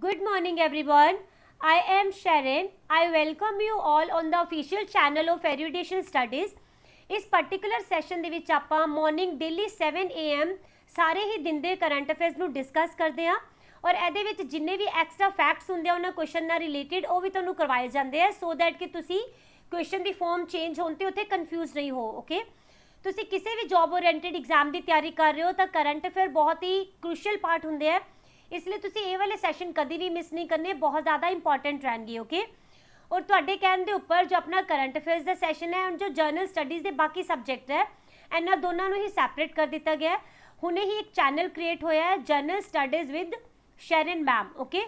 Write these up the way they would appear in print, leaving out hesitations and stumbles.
Good morning everyone. I am Sharon. I welcome you all on the official channel of Erudition Studies. इस particular session ਦੇ ਵਿੱਚ ਆਪਾਂ morning daily 7 AM ਸਾਰੇ ਹੀ ਦਿਨ ਦੇ current affairs ਨੂੰ ਡਿਸਕਸ ਕਰਦੇ ਹਾਂ ਔਰ ਇਹਦੇ ਵਿੱਚ ਜਿੰਨੇ ਵੀ ਐਕਸਟਰਾ ਫੈਕਟਸ ਹੁੰਦੇ ਆ ਉਹਨਾਂ ਕੁਐਸਚਨ ਨਾਲ ਰਿਲੇਟਡ ਉਹ ਵੀ ਤੁਹਾਨੂੰ ਕਰਵਾਏ ਜਾਂਦੇ ਆ ਸੋ ਦੈਟ ਕਿ ਤੁਸੀਂ ਕੁਐਸਚਨ ਦੀ ਫਾਰਮ ਚੇਂਜ ਹੋਣ ਤੇ ਉੱਥੇ ਕਨਫਿਊਜ਼ ਨਹੀਂ ਹੋ ਓਕੇ ਤੁਸੀਂ ਕਿਸੇ ਵੀ ਜੌਬ ਓਰੀਐਂਟਡ ਐਗਜ਼ਾਮ ਦੀ ਤਿਆਰੀ ਕਰ ਰਹੇ ਹੋ ਤਾਂ ਕਰੰਟ ਅਫੇਅਰ ਬਹੁਤ ਹੀ ਕ੍ਰੂਸ਼ੀਅਲ ਪਾਰਟ ਹੁੰਦੇ ਆ इसलिए तुसी ये वाले सैशन कभी भी मिस नहीं करने बहुत ज़्यादा इंपॉर्टेंट रहेंगे ओके और तुहाडे कहने के उपर जो अपना करंट अफेयर्स का सैशन है जो जर्नल स्टडीज़ के बाकी सबजैक्ट है इन्होंने दोनों ही सैपरेट कर दिता गया हुणे ही एक चैनल क्रिएट होया है journal studies with Sharon ma'am okay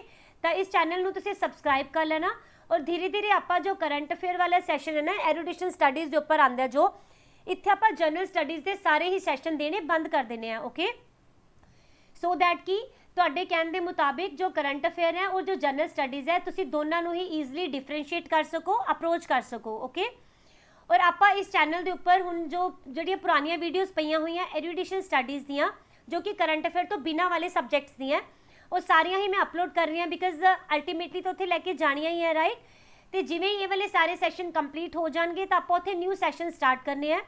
तो इस चैनल में तुसी सबसक्राइब कर लेना और धीरे धीरे आप जो करंट अफेयर वाला सैशन है ना एरुडिशन स्टडीज़ के उपर आंदा जो इत्थे आप जर्नल स्टडीज़ के सारे ही सैशन देने बंद कर देने ओके सो दैट कि ਤੁਹਾਡੇ ਕਹਿਣ ਦੇ ਮੁਤਾਬਿਕ ਜੋ ਕਰੰਟ ਅਫੇਅਰ ਹੈ ਔਰ ਜੋ ਜਨਰਲ ਸਟੱਡੀਜ਼ ਹੈ ਤੁਸੀਂ ਦੋਨਾਂ ਨੂੰ ਹੀ ਈਜ਼ੀਲੀ ਡਿਫਰੈਂਸ਼ੀਏਟ ਕਰ ਸਕੋ ਅਪਰੋਚ ਕਰ ਸਕੋ ਓਕੇ ਔਰ ਆਪਾਂ ਇਸ ਚੈਨਲ ਦੇ ਉੱਪਰ ਹੁਣ ਜੋ ਜਿਹੜੀਆਂ ਪੁਰਾਣੀਆਂ ਵੀਡੀਓਜ਼ ਪਈਆਂ ਹੋਈਆਂ ਐਰੂਡੀਸ਼ਨ ਸਟੱਡੀਜ਼ ਦੀਆਂ ਜੋ ਕਿ ਕਰੰਟ ਅਫੇਅਰ ਤੋਂ ਬਿਨਾਂ ਵਾਲੇ ਸਬਜੈਕਟਸ ਦੀਆਂ ਉਹ ਸਾਰੀਆਂ ਹੀ ਮੈਂ ਅਪਲੋਡ ਕਰ ਰਹੀ ਹਾਂ ਬਿਕਾਜ਼ ਅਲਟੀਮੇਟਲੀ ਤਾਂ ਉੱਥੇ ਲੈ ਕੇ ਜਾਣੀਆਂ ਹੀ ਹੈ ਰਾਈਟ ਤੇ ਜਿਵੇਂ ਇਹ ਵਾਲੇ ਸਾਰੇ ਸੈਸ਼ਨ ਕੰਪਲੀਟ ਹੋ ਜਾਣਗੇ ਤਾਂ ਆਪਾਂ ਉੱਥੇ ਨਿਊ ਸੈਸ਼ਨ ਸਟਾਰਟ ਕਰਨੇ ਆ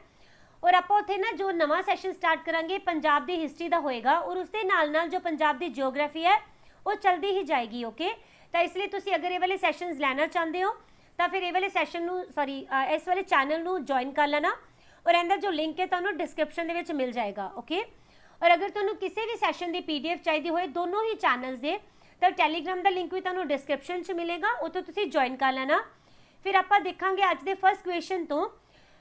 और आप उत्थे ना जो नवा सैशन स्टार्ट करांगे पंजाब की हिस्ट्री का होएगा और उसके नाल नाल जो पंजाब की जियोग्राफी है वो चलती ही जाएगी ओके तो इसलिए तुसी अगर ये वाले सैशनस लेना चाहते हो तो फिर ये वाले सैशन सॉरी इस वाले चैनल नू ज्वाइन कर लेना और इहदा जो लिंक है तुहानू डिस्क्रिप्शन दे विच मिल जाएगा ओके और अगर तुहानू किसी भी सैशन की PDF चाहिए होए दोनों ही चैनल्स दे तो टैलीग्राम का लिंक भी तुहानू डिस्क्रिप्शन च मिलेगा उत्थों तुसी ज्वाइन कर लेना फिर आपां देखांगे अज दे फर्स्ट क्वेश्चन तो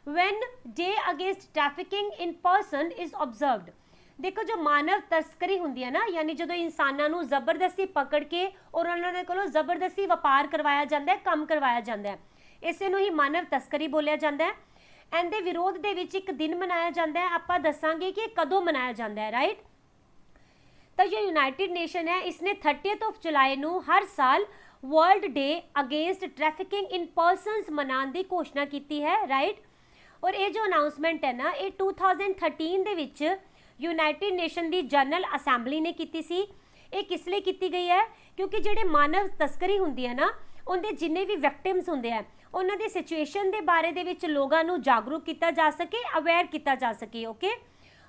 when day against trafficking in person is observed देखो जो मानव तस्करी होंदी है ना यानी जो इंसानों नू जबरदस्ती पकड़ के और उन्होंने कोलों जबरदस्ती व्यापार करवाया जाता है काम करवाया जाता है इसे नू ही मानव तस्करी बोलिया जाता है एंड दे विरोध दे विच एक दिन मनाया जाता है आपां दसांगे कि कदों मनाया जाता है राइट तो जो यूनाइटेड नेशन है इसने 30 जुलाई नू हर साल world day against trafficking in persons मनाने की घोषणा की है राइट और ये जो अनाउंसमेंट है ना ये 2013 ਦੇ ਵਿੱਚ यूनाइटेड नेशन की जनरल असैंबली ने की सी ये किस लिए की गई है क्योंकि ਜਿਹੜੇ मानव तस्करी होंदी है ना उनके जिन्ने भी विक्टिम्स होंगे हैं उन्हों की सिचुएशन के बारे ਦੇ ਵਿੱਚ लोगों को जागरूक किया जा सके अवेयर किया जा सके ओके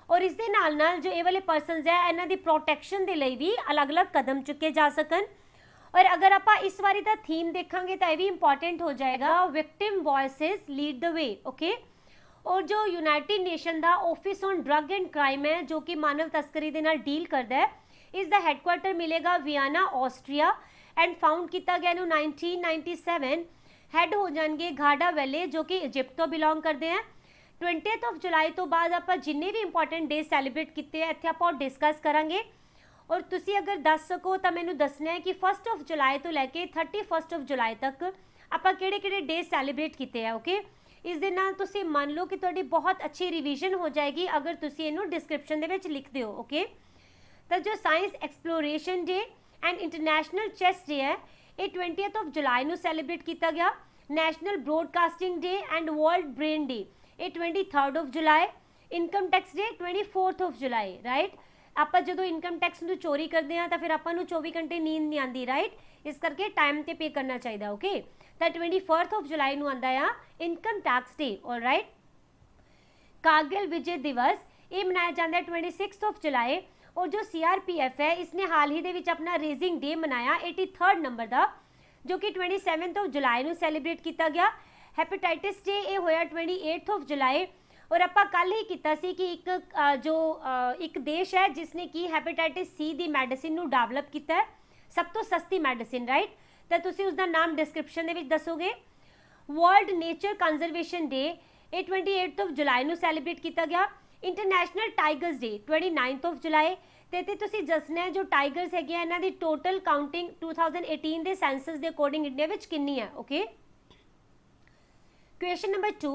और इस दे नाल नाल जो ये वाले परसनस है इन्हों की प्रोटैक्शन के लिए भी अलग अलग कदम चुके जा सकन और अगर आप इस बारी का थीम देखेंगे तो यह भी इंपॉर्टेंट हो जाएगा victim voices lead the way okay और जो यूनाइटेड नेशन का office on drug and crime है जो कि मानव तस्करी के नाल डील करता है इसका हैडक्वार्टर मिलेगा वियना ऑस्ट्रिया एंड फाउंड किया गया 1997 हैड हो जाएंगे घाडा वैले जो कि इजिप्ट तो बिलोंग करते हैं 20 जुलाई तो बाद आप जिन्ने भी इंपॉर्टेंट डे सैलीब्रेट किए इतने आप डिस्कस करांगे और तुसी अगर दस सको तो मैनू दसना है कि 1 जुलाई तो लैके 31 जुलाई तक आप किहड़े डे सैलीब्रेट किए हैं ओके इस दे नाल तुसी मान लो कि तुहाडी बहुत अच्छी रिवीजन हो जाएगी अगर तुसी इनू डिस्क्रिप्शन दे विच लिखदे हो ओके तो जो science exploration day and international chess day है ये 20 जुलाई नू सैलीब्रेट किया गया national broadcasting day and world brain day ये 23 जुलाई इनकम टैक्स डे 24 जुलाई राइट आप जो इनकम टैक्स नू चोरी करते हैं तो फिर आपको 24 घंटे नींद नहीं आती राइट इस करके टाइम ते पे करना चाहिए ओके तो 24 जुलाई नू आंदा है income tax day all right Kargil Vijay Diwas ये मनाया जाता है 26 जुलाई और जो CRPF है इसने हाल ही दे विच अपना रेजिंग डे मनाया 83rd नंबर का जो कि 27 जुलाई नू सैलीब्रेट किया गया हैपेटाइटिस डे ये होया 28 जुलाई और आप कल ही किया सी कि एक देश है जिसने कि हैपेटाइटिस C की मैडिसिन नू डेवलप किया है सब तो सस्ती मैडिसिन राइट तो तुसी उसका नाम डिस्क्रिप्शन दे विच दसोगे वर्ल्ड नेचर कंजरवेशन डे ये 28 जुलाई नू सैलीब्रेट किया गया इंटरनेशनल टाइगर्स डे 29 जुलाई ते तुसी दसना है जो टाइगर्स है इन्हां दी टोटल काउंटिंग 2018 के सेंसस के अकॉर्डिंग इंडिया विच कितनी है okay question number 2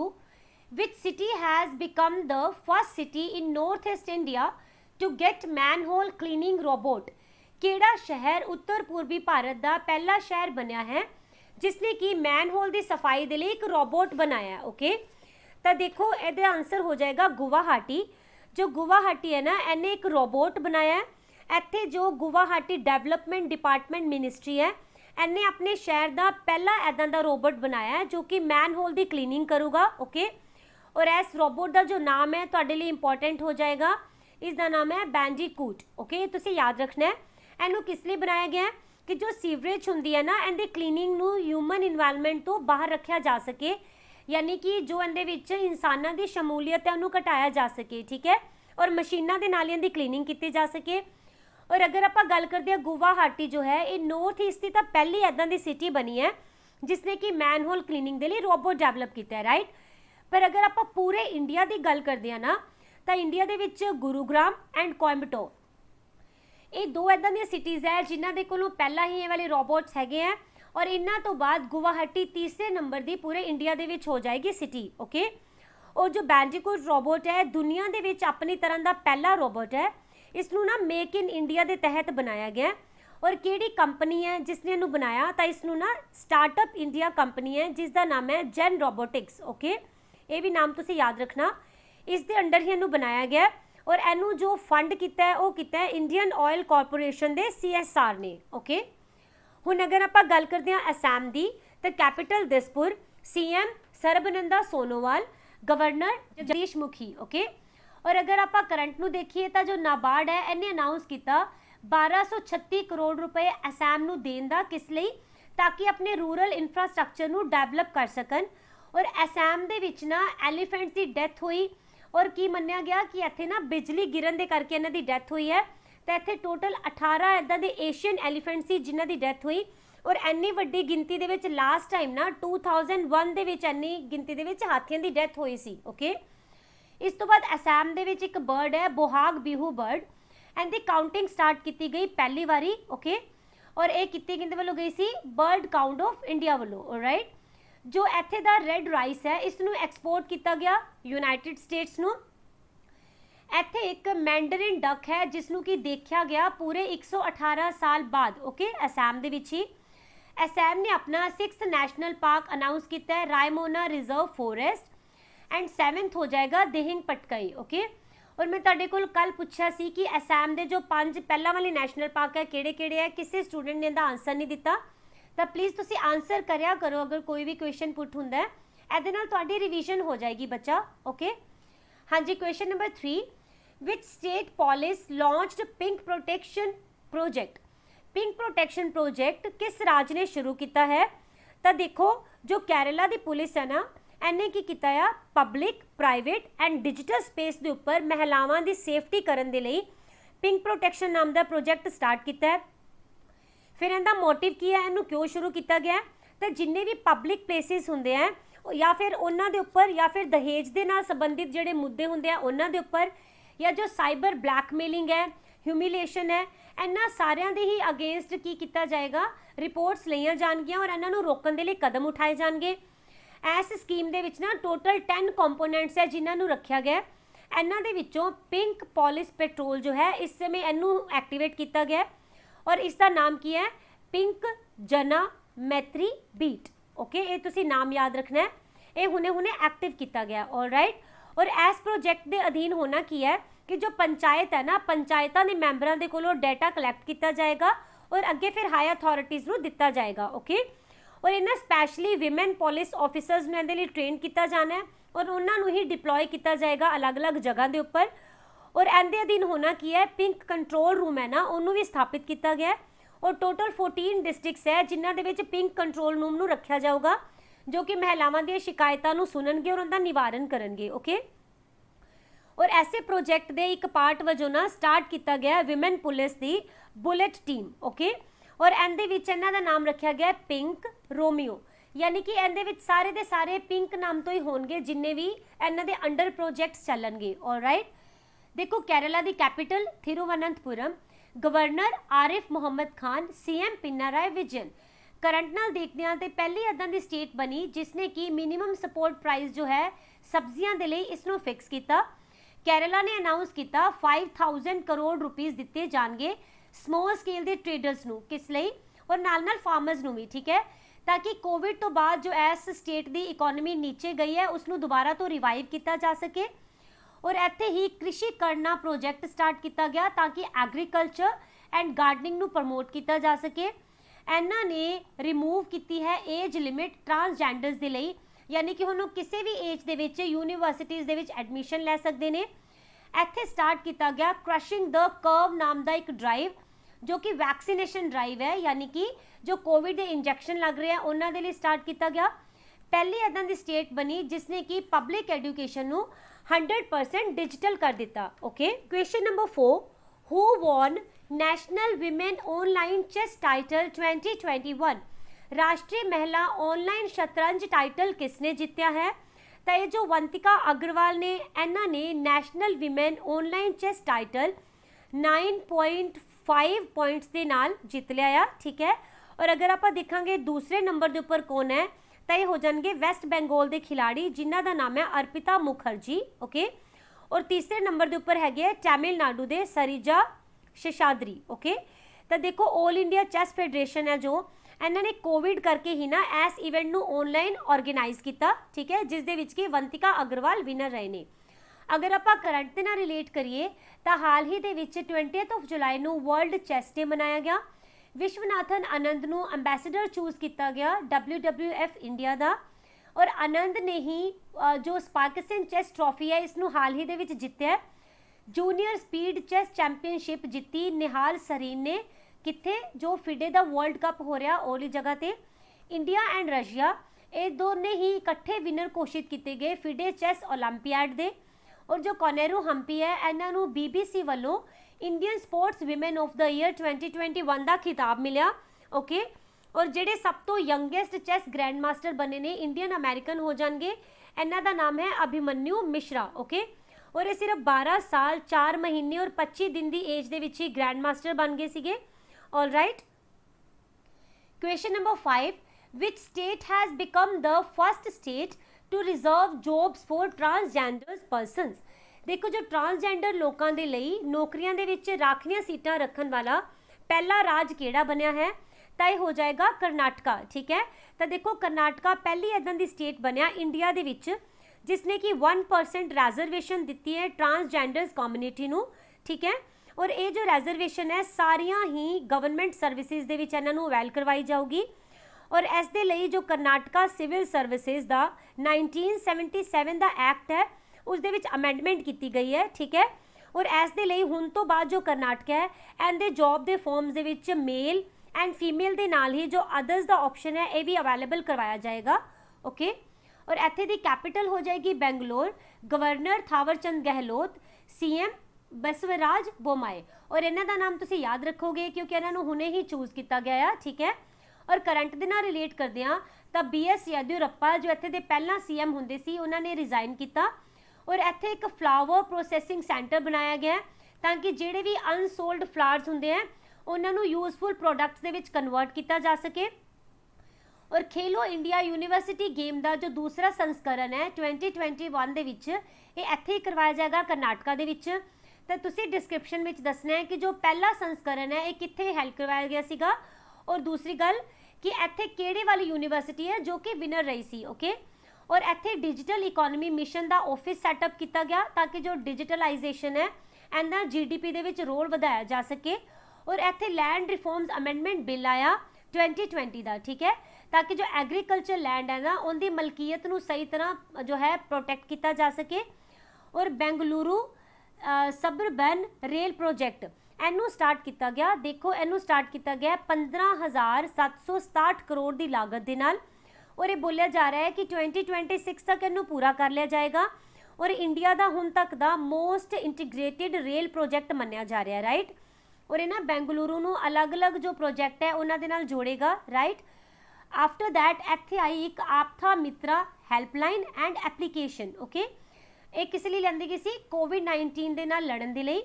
which city has become the first city in North East India to get manhole cleaning robot ਕਿਹੜਾ शहर उत्तर पूर्वी भारत का पहला शहर बनया है जिसने कि मैनहोल की सफाई के लिए एक रोबोट बनाया ओके तो देखो ये आंसर हो जाएगा गुवाहाटी जो गुवाहाटी है ना इन्हें एक रोबोट बनाया ਇੱਥੇ ਜੋ ਗੁਵਾਹਾਟੀ ਡਿਵੈਲਪਮੈਂਟ ਡਿਪਾਰਟਮੈਂਟ ਮਿਨਿਸਟਰੀ ਹੈ, ਇਹਨੇ ਆਪਣੇ ਸ਼ਹਿਰ ਦਾ ਪਹਿਲਾ ਇੱਦਾਂ ਦਾ ਰੋਬੋਟ ਬਣਾਇਆ ਹੈ ਜੋ ਕਿ ਮੈਨ ਹੋਲ ਦੀ ਕਲੀਨਿੰਗ ਕਰੂਗਾ। ਓਕੇ, ਔਰ ਇਸ ਰੋਬੋਟ ਦਾ ਜੋ ਨਾਮ ਹੈ ਤੁਹਾਡੇ ਲਈ ਇੰਪੋਰਟੈਂਟ ਹੋ ਜਾਏਗਾ, ਇਸ ਦਾ ਨਾਮ ਹੈ ਬੈਂਜੀਕੂਟ। ਓਕੇ, ਤੁਸੀਂ ਯਾਦ ਰੱਖਣਾ ਹੈ। ਇਹਨੂੰ ਕਿਸ ਲਈ ਬਣਾਇਆ ਗਿਆ ਕਿ ਜੋ ਸੀਵਰੇਜ ਹੁੰਦੀ ਹੈ ਨਾ, ਇਹਦੀ ਕਲੀਨਿੰਗ ਨੂੰ ਹਿਊਮਨ ਇਨਵਾਇਰਨਮੈਂਟ ਤੋਂ ਬਾਹਰ ਰੱਖਿਆ ਜਾ ਸਕੇ, यानी कि जो ਇਹਦੇ ਵਿੱਚ ਇਨਸਾਨਾਂ ਦੀ ਸ਼ਮੂਲੀਅਤ ਹੈ ਉਹਨੂੰ ਘਟਾਇਆ ਜਾ ਸਕੇ। ਠੀਕ ਹੈ, ਔਰ ਮਸ਼ੀਨਾਂ ਦੇ ਨਾਲ ਇਹਦੀ ਕਲੀਨਿੰਗ ਕੀਤੀ ਜਾ ਸਕੇ। ਔਰ ਅਗਰ ਆਪਾਂ ਗੱਲ ਕਰਦੇ ਹਾਂ ਗੁਵਾਹਾਟੀ ਜੋ ਹੈ ਇਹ ਨਾਰਥ ਈਸਟ ਦੀ ਤਾਂ ਪਹਿਲੀ ਇੱਦਾਂ ਦੀ ਸਿਟੀ ਬਣੀ ਹੈ ਜਿਸਨੇ ਕਿ ਮੈਨਹੋਲ ਕਲੀਨਿੰਗ ਦੇ ਲਈ ਰੋਬੋਟ ਡਿਵੈਲਪ ਕੀਤਾ ਹੈ, ਰਾਈਟ। ਪਰ ਅਗਰ ਆਪਾਂ ਪੂਰੇ ਇੰਡੀਆ ਦੀ ਗੱਲ ਕਰਦੇ ਹਾਂ ਨਾ, ਤਾਂ ਇੰਡੀਆ ਦੇ ਵਿੱਚ ਗੁਰੂਗ੍ਰਾਮ ਐਂਡ ਕੋਇੰਬਟੋਰ, ਇਹ ਦੋ ਇੱਦਾਂ ਦੀਆਂ ਸਿਟੀਜ਼ ਹੈ ਜਿਨ੍ਹਾਂ ਦੇ ਕੋਲੋਂ ਪਹਿਲਾਂ ਹੀ ਇਹ ਵਾਲੇ ਰੋਬੋਟਸ ਹੈਗੇ ਹੈ। और इन्हों तो बाद गुवाहाटी तीसरे नंबर की पूरे इंडिया दे विच हो जाएगी सिटी। ओके, और जो बैंजीकूट रोबोट है दुनिया दे विच अपनी तरह का पहला रोबोट है। इसनू ना मेक इन इंडिया के तहत बनाया गया। और किहड़ी कंपनी है जिसने इनू बनाया, तो इसनू ना स्टार्टअप इंडिया कंपनी है जिसका नाम है जेन रोबोटिक्स। ओके, ये भी नाम तुसीं याद रखना। इस दे अंडर ही इनू बनाया गया और इनू जो फंड किया है वो किया है इंडियन ऑयल कॉरपोरेशन के CSR ने। ओके, हुण अगर आप गल करते हैं असम की, तो capital Dispur, CM Sarbananda Sonowal, governor Jagdish Mukhi. Okay, और अगर आप करंट नूं देखिए तो जो नाबार्ड है इन्हें अनाउंस किया 1236 करोड़ रुपए असम नूं देण दा, किस लई, ताकि अपने रूरल इंफ्रास्ट्रक्चर नूं डेवलप कर सकन। और असम दे विच ना एलीफेंट्स की डेथ हुई और की मन्निया गया कि इत्थे ना बिजली गिरन दे करके इन्हां दी डेथ हुई है। तो इत्थे टोटल 18 इदां दे एशियन एलीफेंट सी जिन्हां दी डेथ हुई। और इन्नी वड्डी गिनती दे विच लास्ट टाइम ना 2001 दे विच इन्नी गिनती दे विच हाथियों की डेथ हुई सी। ओके, इस तो बाद असम दे विच एक बर्ड है बोहाग बिहू बर्ड, इहदी काउंटिंग स्टार्ट की गई पहली बारी। ओके, और ये कितने किंदे वालों गई सी, बर्ड काउंट ऑफ इंडिया वालों। राइट, जो इत्थे दा रेड राइस है इसनूं एक्सपोर्ट किया गया यूनाइटेड स्टेट्स नूं। ਇੱਥੇ एक मैंडरिन डक है जिसनों कि देखा गया पूरे 118 साल बाद। ओके, असम दे विच ही असम ने अपना 6th नैशनल पार्क अनाउंस किया है, Raimona reserve forest, and 7th हो जाएगा दिहिंग पटकाई। ओके, और मैं तुहाडे कोल कल पूछा सी कि असम दे जो 5 पहला वाले नैशनल पार्क है किहड़े-किहड़े है, किसी स्टूडेंट ने इहदा आंसर नहीं दिता, तो प्लीज़ तुसीं आंसर करिया करो अगर कोई भी क्वेश्चन पुट हुंदा है, इहदे नाल तुहाडी रिवीजन हो जाएगी बच्चा। ओके, हाँ जी, question number 3, Which state police launched pink protection project? Pink protection project किस राज ने शुरू किया है? तो देखो जो केरला की पुलिस है ना, इन्हें की किया है public private and digital space के उपर महिलावां की सेफ्टी करने के लिए पिंक प्रोटेक्शन नाम का प्रोजेक्ट स्टार्ट किया है। फिर इनका मोटिव की है, इनू क्यों शुरू किया गया? तो जिन्ने भी पब्लिक प्लेसिस होंगे हैं या फिर उन्होंने उपर या फिर दहेज के नाल संबंधित जोड़े मुद्दे होंगे हैं उन्होंने उपर, या जो साइबर ब्लैकमेलिंग है, ह्यूमिलेशन है, इन्होंने सारिਆਂ ਦੇ ही अगेंस्ट की किया जाएगा, रिपोर्ट्स लईਆਂ ਜਾਣਗੀਆਂ और इन्हों रोकने के लिए कदम उठाए जाएंगे। इस स्कीम के विच ना टोटल 10 कंपोनेंट्स है जिन्होंने रखा गया। इन्हों के विचों पिंक पॉलिस पेट्रोल जो है इस समय इनू एक्टिवेट किया गया और इसका नाम की है पिंक जना मैत्री बीट। ओके, ये तुसी नाम याद रखना है, ये हुने हुने एक्टिव किया गया। ऑलराइट, और इस प्रोजेक्ट के अधीन होना की है कि जो पंचायत है ना, पंचायतों के मैंबरों के कोलों डाटा कलैक्ट किया जाएगा और अगे फिर हाई अथॉरिटीज़ को दिता जाएगा। ओके, और इन्हें स्पैशली विमेन पुलिस ऑफिसर्स ने इहदे लई ट्रेन किया जाना है और उन्होंने ही डिप्लॉय किया जाएगा अलग अलग जगह के उपर। और इहदे अधीन होना की है पिंक कंट्रोल रूम है ना, उन्होंने भी स्थापित किया गया और टोटल 14 डिस्ट्रिक्ट्स है जिन्हों के पिंक कंट्रोल रूम नूं रखा जाऊगा जो कि महिलावां दी शिकायतां नूं सुनणगे और उनका निवारण करनगे। ओके, और ऐसे प्रोजेक्ट के एक पार्ट वजों ना स्टार्ट किया गया विमेन पुलिस की बुलेट टीम। ओके, और इहदे विच इन्हां दा नाम रखा गया पिंक रोमियो, यानी कि इहदे विच सारे दे सारे पिंक नाम तो ही होणगे जिन्ने भी इन्हां दे अंडर प्रोजेक्ट्स चलणगे। ऑलराइट, देखो केरला की capital Thiruvananthapuram, governor Arif Muhammad Khan, CM Pinarayi Vijayan. Current नाल देखते हैं तो पहली इदां दी स्टेट बनी जिसने कि मिनीमम सपोर्ट प्राइस जो है सब्जियां दे लई इसनूं फिक्स किया। केरला ने अनाउंस किया 5000 करोड़ रुपीज़ दिते जाएंगे स्मॉल स्केल के ट्रेडर्स नूं, किस लई, और नाल नाल फार्मर्स नूं भी। ठीक है, ताकि कोविड तो बाद जो इस स्टेट की इकोनॉमी नीचे गई है उसनूं दोबारा तो रिवाइव किया जा सके। और ਇੱਥੇ ਹੀ कृषि करना प्रोजेक्ट स्टार्ट किया गया ताकि एग्रीकल्चर एंड गार्डनिंग ਨੂੰ ਪ੍ਰਮੋਟ ਕੀਤਾ ਜਾ ਸਕੇ। ਇਹਨਾਂ ਨੇ ਰਿਮੂਵ ਕੀਤੀ ਹੈ ਏਜ ਲਿਮਿਟ ਟਰਾਂਸਜੈਂਡਰਸ ਦੇ ਲਈ, ਯਾਨੀ ਕਿ ਹੁਣ ਉਹ ਕਿਸੇ ਵੀ ਏਜ ਦੇ ਵਿੱਚ ਯੂਨੀਵਰਸਿਟੀਜ਼ ਦੇ ਵਿੱਚ ਐਡਮਿਸ਼ਨ ਲੈ ਸਕਦੇ ਨੇ। ਇੱਥੇ ਸਟਾਰਟ ਕੀਤਾ ਗਿਆ क्रशिंग द कर्व ਨਾਮ ਦਾ ਇੱਕ ਡਰਾਈਵ, ਜੋ ਕਿ ਵੈਕਸੀਨੇਸ਼ਨ ਡਰਾਈਵ ਹੈ, ਯਾਨੀ ਕਿ ਜੋ ਕੋਵਿਡ ਦੇ ਇੰਜੈਕਸ਼ਨ ਲੱਗ ਰਹੇ ਆ ਉਹਨਾਂ ਦੇ ਲਈ ਸਟਾਰਟ ਕੀਤਾ ਗਿਆ। ਪਹਿਲੀ ਇੱਦਾਂ ਦੀ ਸਟੇਟ ਬਣੀ ਜਿਸ ਨੇ ਕਿ ਪਬਲਿਕ ਐਜੂਕੇਸ਼ਨ ਨੂੰ 100% ਡਿਜੀਟਲ ਕਰ ਦਿੱਤਾ। Okay, question number 4, who won national women online chess title 2021? राष्ट्रीय महिला ऑनलाइन शतरंज टाइटल किसने जीत्या है? तो ये जो वंतिका अग्रवाल ने इन्हों ने national women online chess title 9.5 points के नाल जीत लिया। ठीक है, और अगर आप देखांगे दूसरे नंबर के उपर कौन है तो ये हो जाएंगे वेस्ट बंगाल के खिलाड़ी जिन्हों का नाम है अर्पिता मुखर्जी। ओके, और तीसरे नंबर के उपर है तमिलनाडु के सरिजा शेषाद्री। ओके, तो देखो ऑल इंडिया चैस फेडरेशन है जो इन्होंने कोविड करके ही ना इस इवेंट नू ऑनलाइन ऑर्गेनाइज किया। ठीक है, जिस दे विच कि वंतिका अग्रवाल विनर रहे ने। अगर आप करंट के नाल रिलेट करिए तो हाल ही दे विच 20 जुलाई नू वर्ल्ड चैस डे मनाया गया। विश्वनाथन आनंद नू अंबैसडर चूज किया गया WWF इंडिया का, और आनंद ने ही जो स्पार्किसन चैस ट्रॉफी है इसनू हाल ही दे विच जित्या। जूनियर स्पीड चैस चैंपीयनशिप जीती निहाल सरीन ने, कित्थे जो फिडे दा वर्ल्ड कप हो रहा ओली जगह ते। इंडिया एंड रशिया ये दोनों ही इकट्ठे विनर घोषित किए गए फिडे चैस ओलंपियाड दे। और जो कॉनेरू हंपी है इन्हों BBC वालों Indian sports women of the year 2021 का खिताब मिला। ओके, और जेडे सब तो यंगेस्ट चैस ग्रैंड मास्टर बने ने इंडियन अमेरिकन हो जाएंगे, इन्हों का नाम है अभिमन्यु मिश्रा। ओके, और ये सिर्फ 12 साल 4 महीने और 25 दिन की एज के विच ही ग्रैंड मास्टर बन गए सीगे। All right, question number 5, which state has become the first state to reserve jobs for transgender persons? देखो, जो ट्रांसजेंडर लोगों के लिए नौकरियां दे विच राखवीआं सीटां रखने वाला पहला राज किहड़ा बनिया है? तो यह हो जाएगा कर्नाटका। ठीक है, तो देखो कर्नाटका पहली इदां दी स्टेट बनिया इंडिया दे विच जिसने कि 1% रिजर्वेशन दी है ट्रांसजेंडर्स कम्यूनिटी नू। ठीक है, और ये जो रिजर्वेशन है सारिया ही गवर्नमेंट सर्विसेज दे विच इन्हां नू अवैल करवाई जाऊगी। और इस दे लई जो कर्नाटका सिविल सर्विसेज का 1977 का एक्ट है उस दे विच अमेंडमेंट की गई है। ठीक है, और इस दे लई हुण तो बाद जो कर्नाटका है इहदे जॉब के forms they which male and female के नाल ही जो अदर्स का ऑप्शन है ये भी अवेलेबल करवाया जाएगा। ओके, और इत्थे दी कैपिटल हो जाएगी बेंगलोर। गवर्नर थावरचंद गहलोत, CM बसवराज बोमाए, और इन्हां दा नाम तुसीं याद रखोगे क्योंकि इन्हां नूं हुणे ही चूज किया गया। ठीक है, और करंट दे नाल रिलेट करदे हां तां BS येदियुरप्पा जो इत्थे दे पहला CM हुंदे सी उन्हां ने रिजाइन किया, और इत्थे एक फ्लावर प्रोसैसिंग सेंटर बनाया गया ताकि जिहड़े भी अनसोल्ड फ्लावर्स हुंदे हैं उन्हां नूं useful products they which convert किया जा सके। और खेलो इंडिया यूनीवर्सिटी गेम का जो दूसरा संस्करण है 2021 दे विच ये इत्थे ही करवाया जाएगा कर्नाटका दे विच। तो तुसीं डिस्क्रिप्शन में दसना है कि जो पहला संस्करण है ये कित्थे हेल्प करवाया गया सीगा, और दूसरी गल कि इत्थे किहड़ी वाली यूनीवर्सिटी है जो कि विनर रही सी। ओके, और इत्थे डिजिटल इकोनॉमी मिशन का ऑफिस सैटअप किया गया ताकि जो डिजिटलाइजेशन है इहदा GDP दे विच रोल वधाया जा सके। और इत्थे लैंड रिफॉर्म्स अमेंडमेंट बिल आया 2020 का। ठीक है, ताकि जो एग्रीकल्चर लैंड है ना उनकी मलकीयत नूं सही तरह जो है प्रोटेक्ट किया जा सके। और बेंगलुरु सबरबन रेल प्रोजेक्ट इनू स्टार्ट किया गया। देखो, इनू स्टार्ट किया गया 15,767 करोड़ की लागत के नाल, और ये बोलिया जा रहा है कि 2026 तक इनू पूरा कर लिया जाएगा। और इंडिया का हुण तक का मोस्ट इंटीग्रेटेड रेल प्रोजेक्ट मन्निया जा रहा है। राइट, और इन्हां बेंगलुरु नूं अलग अलग जो प्रोजेक्ट है उन्हां दे नाल जोड़ेगा। राइट, आफ्टर दैट इत्थे आई एक आपथा मित्रा हैल्पलाइन एंड एप्लीकेशन। ओके, ये किस लिए लियांदी गई सी? कोविड-19 दे नाल लड़न दे लई।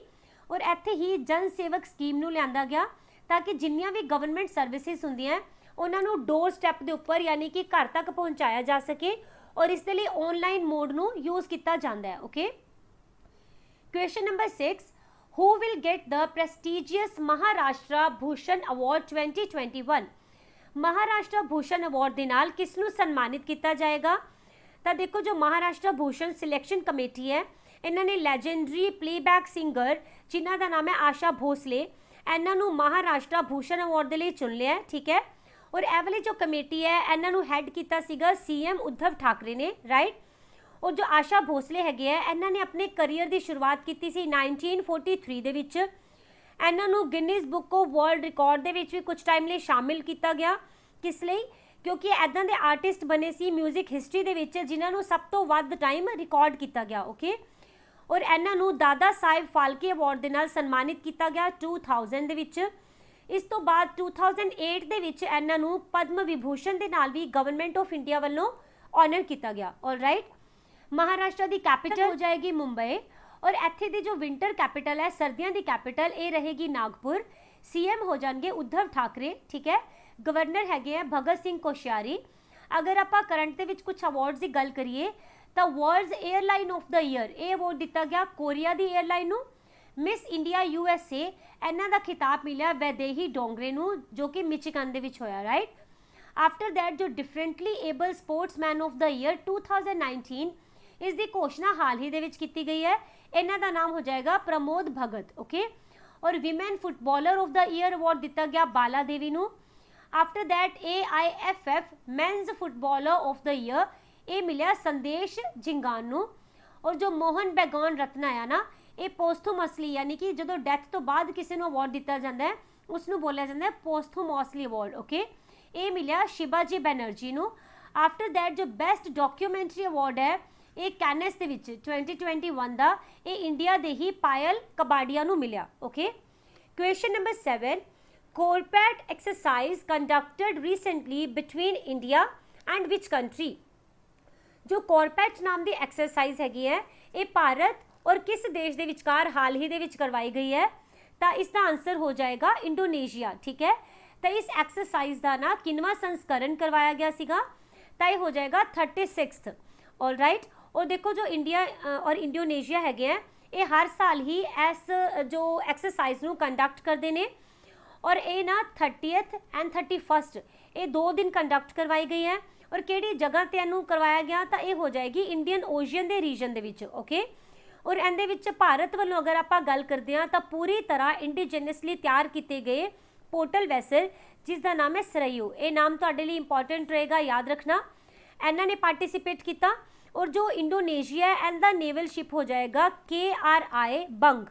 और इत्थे ही जन सेवक स्कीम नूं लियांदा गया ताकि जिन्नियां भी गवर्नमेंट सर्विसिज हुंदियां उन्हां नूं डोर स्टैप दे उपर यानी कि घर तक पहुँचाया जा सके, और इस दे लई ऑनलाइन मोड नूं यूज किया जाता है। Okay, question number 6, who will get the prestigious Maharashtra Bhushan award 2021? Maharashtra Bhushan award के नाल किसनूं सन्मानित किया जाएगा? तो देखो, जो महाराष्ट्र भूषण सिलेक्शन कमेटी है ਇਹਨਾਂ ਨੇ ਲੈਜੈਂਡਰੀ ਪਲੇਬੈਕ ਸਿੰਗਰ ਜਿਨ੍ਹਾਂ ਦਾ ਨਾਮ ਹੈ ਆਸ਼ਾ ਭੋਸਲੇ, ਇਹਨਾਂ ਨੂੰ ਮਹਾਰਾਸ਼ਟਰ ਭੂਸ਼ਣ ਅਵਾਰਡ ਦੇ ਲਈ ਚੁਣ ਲਿਆ, ਠੀਕ ਹੈ। ਔਰ ਇਹ ਵਾਲੀ ਜੋ ਕਮੇਟੀ ਹੈ ਇਹਨਾਂ ਨੂੰ ਹੈਡ ਕੀਤਾ ਸੀਗਾ CM ਉद्धਵ ਠਾਕਰੇ ਨੇ, ਰਾਈਟ। ਔਰ ਜੋ ਆਸ਼ਾ ਭੋਸਲੇ ਹੈਗੇ ਆ ਇਹਨਾਂ ਨੇ ਆਪਣੇ ਕਰੀਅਰ ਦੀ ਸ਼ੁਰੂਆਤ ਕੀਤੀ ਸੀ 1943 ਦੇ ਵਿੱਚ। ਇਹਨਾਂ ਨੂੰ Guinness book of world record ਦੇ ਵਿੱਚ ਵੀ ਕੁਝ ਟਾਈਮ ਲਈ ਸ਼ਾਮਿਲ ਕੀਤਾ ਗਿਆ। ਕਿਸ ਲਈ? ਕਿਉਂਕਿ ਇੱਦਾਂ ਦੇ ਆਰਟਿਸਟ ਬਣੇ ਸੀ ਮਿਊਜ਼ਿਕ ਹਿਸਟਰੀ ਦੇ ਵਿੱਚ ਜਿਨ੍ਹਾਂ ਨੂੰ ਸਭ ਤੋਂ ਵੱਧ ਟਾਈਮ ਰਿਕਾਰਡ ਕੀਤਾ ਗਿਆ, ਓਕੇ। ਔਰ ਇਹਨਾਂ ਨੂੰ ਦਾਦਾ ਸਾਹਿਬ ਫਾਲਕੇ ਅਵਾਰਡ ਦੇ ਨਾਲ ਸਨਮਾਨਿਤ ਕੀਤਾ ਗਿਆ 2000 ਦੇ ਵਿੱਚ। ਇਸ ਤੋਂ ਬਾਅਦ 2008 ਦੇ ਵਿੱਚ ਇਹਨਾਂ ਨੂੰ ਪਦਮ ਵਿਭੂਸ਼ਣ ਦੇ ਨਾਲ ਵੀ ਗਵਰਨਮੈਂਟ ਆਫ ਇੰਡੀਆ ਵੱਲੋਂ ਆਨਰ ਕੀਤਾ ਗਿਆ, ਆਲਰਾਈਟ। ਮਹਾਰਾਸ਼ਟਰ ਦੀ ਕੈਪੀਟਲ ਹੋ ਜਾਏਗੀ ਮੁੰਬਈ, ਔਰ ਇੱਥੇ ਦੀ ਜੋ ਵਿੰਟਰ ਕੈਪੀਟਲ ਹੈ, ਸਰਦੀਆਂ ਦੀ ਕੈਪੀਟਲ, ਇਹ ਰਹੇਗੀ ਨਾਗਪੁਰ। CM ਹੋ ਜਾਣਗੇ ਉद्धਵ ਠਾਕਰੇ, ਠੀਕ ਹੈ। ਗਵਰਨਰ ਹੈਗੇ ਆ ਭਗਤ ਸਿੰਘ ਕੋਸ਼ਿਆਰੀ। ਅਗਰ ਆਪਾਂ ਕਰੰਟ ਦੇ ਵਿੱਚ ਕੁਝ ਅਵਾਰਡਸ ਦੀ ਗੱਲ ਕਰੀਏ ਤਾਂ world's airline of the year ਇਹ ਅਵਾਰਡ ਦਿੱਤਾ ਗਿਆ ਕੋਰੀਆ ਦੀ 에ਅਰਲਾਈਨ ਨੂੰ। ਮਿਸ ਇੰਡੀਆ USA ਇਹਨਾਂ ਦਾ ਖਿਤਾਬ ਮਿਲਿਆ ਵੈਦੇਹੀ ਡੋਂਗਰੇ ਨੂੰ, ਜੋ ਕਿ ਮਿਚੀਗਨ ਦੇ ਵਿੱਚ ਹੋਇਆ, ਰਾਈਟ। ਆਫਟਰ ਦੈਟ ਜੋ differently able sportsman of the year 2019 ਇਸ ਦੀ ਘੋਸ਼ਣਾ ਹਾਲ ਹੀ ਦੇ ਵਿੱਚ ਕੀਤੀ ਗਈ ਹੈ। ਇਹਨਾਂ ਦਾ ਨਾਮ ਹੋ ਜਾਏਗਾ ਪ੍ਰਮੋਦ ਭਗਤ, ਓਕੇ। ਔਰ women footballer of the year award ਦਿੱਤਾ ਗਿਆ ਬਾਲਾ ਦੇਵੀ ਨੂੰ। After that AIFF men's footballer of the year ਇਹ ਮਿਲਿਆ ਸੰਦੇਸ਼ ਜਿੰਗਾਨ ਨੂੰ। ਔਰ ਜੋ ਮੋਹਨ ਬੈਗਾਨ ਰਤਨਾ ਆ ਨਾ, ਇਹ ਪੋਸਥੂਮਸਲੀ ਯਾਨੀ ਕਿ ਜਦੋਂ ਡੈਥ ਤੋਂ ਬਾਅਦ ਕਿਸੇ ਨੂੰ ਅਵਾਰਡ ਦਿੱਤਾ ਜਾਂਦਾ ਹੈ ਉਸ ਨੂੰ ਬੋਲਿਆ ਜਾਂਦਾ ਹੈ ਪੋਸਥੂਮਸਲੀ ਅਵਾਰਡ, ਓਕੇ। ਇਹ ਮਿਲਿਆ ਸ਼ਿਵਾਜੀ ਬੈਨਰਜੀ ਨੂੰ। ਆਫਟਰ ਦੈਟ ਜੋ ਬੈਸਟ ਡਾਕੂਮੈਂਟਰੀ ਅਵਾਰਡ ਹੈ ਇਹ ਕੈਨਸ ਦੇ ਵਿੱਚ 2021 ਦਾ ਇਹ ਇੰਡੀਆ ਦੇ ਹੀ ਪਾਇਲ ਕਬਾੜੀਆ ਨੂੰ ਮਿਲਿਆ, okay. Question number 7, corporate exercise conducted recently between India and which country? ਜੋ corporate ਨਾਮ ਦੀ ਐਕਸਰਸਾਈਜ਼ ਹੈਗੀ ਹੈ ਇਹ ਭਾਰਤ ਔਰ ਕਿਸ ਦੇਸ਼ ਦੇ ਵਿਚਕਾਰ ਹਾਲ ਹੀ ਦੇ ਵਿੱਚ ਕਰਵਾਈ ਗਈ ਹੈ? ਤਾਂ ਇਸ ਦਾ ਆਨਸਰ ਹੋ ਜਾਏਗਾ ਇੰਡੋਨੇਸ਼ੀਆ, ਠੀਕ ਹੈ। ਤਾਂ ਇਸ ਐਕਸਰਸਾਈਜ਼ ਦਾ ਨਾ ਕਿੰਨਵਾਂ ਸੰਸਕਰਨ ਕਰਵਾਇਆ ਗਿਆ ਸੀਗਾ? ਤਾਂ ਇਹ ਹੋ ਜਾਏਗਾ 36th, ਆਲਰਾਈਟ। ਔਰ ਦੇਖੋ ਜੋ ਇੰਡੀਆ ਔਰ ਇੰਡੋਨੇਸ਼ੀਆ ਹੈਗੇ ਆ ਇਹ ਹਰ ਸਾਲ ਹੀ ਇਸ ਜੋ ਐਕਸਰਸਾਈਜ਼ ਨੂੰ ਕੰਡਕਟ ਕਰਦੇ ਨੇ। ਔਰ ਇਹ ਨਾ 30th ਐਂਡ 31st ਇਹ 2 ਦਿਨ ਕੰਡਕਟ ਕਰਵਾਈ ਗਈ ਹੈ। ਔਰ ਕਿਹੜੀ ਜਗ੍ਹਾ ਤੇ ਇਹਨੂੰ ਕਰਵਾਇਆ ਗਿਆ? ਤਾਂ ਇਹ ਹੋ ਜਾਏਗੀ ਇੰਡੀਅਨ ਓਸ਼ੀਅਨ ਦੇ ਰੀਜਨ ਦੇ ਵਿੱਚ, ਓਕੇ। ਔਰ ਇਹਦੇ ਵਿੱਚ ਭਾਰਤ ਵੱਲੋਂ ਅਗਰ ਆਪਾਂ ਗੱਲ ਕਰਦੇ ਹਾਂ ਤਾਂ ਪੂਰੀ ਤਰ੍ਹਾਂ ਇੰਡੀਜੀਨਸਲੀ ਤਿਆਰ ਕੀਤੇ ਗਏ ਪੋਰਟਲ ਵੈਸਲ ਜਿਸ ਦਾ ਨਾਮ ਹੈ ਸਰਯੂ, ਇਹ ਨਾਮ ਤੁਹਾਡੇ ਲਈ ਇੰਪੋਰਟੈਂਟ ਰਹੇਗਾ, ਯਾਦ ਰੱਖਣਾ। ਇਹਨਾਂ ਨੇ ਪਾਰਟਿਸਿਪੇਟ ਕੀਤਾ। ਔਰ ਜੋ ਇੰਡੋਨੇਸ਼ੀਆ ਹੈ ਇਹਦਾ ਨੇਵਲ ਸ਼ਿਪ ਹੋ ਜਾਏਗਾ KRI ਬੰਗ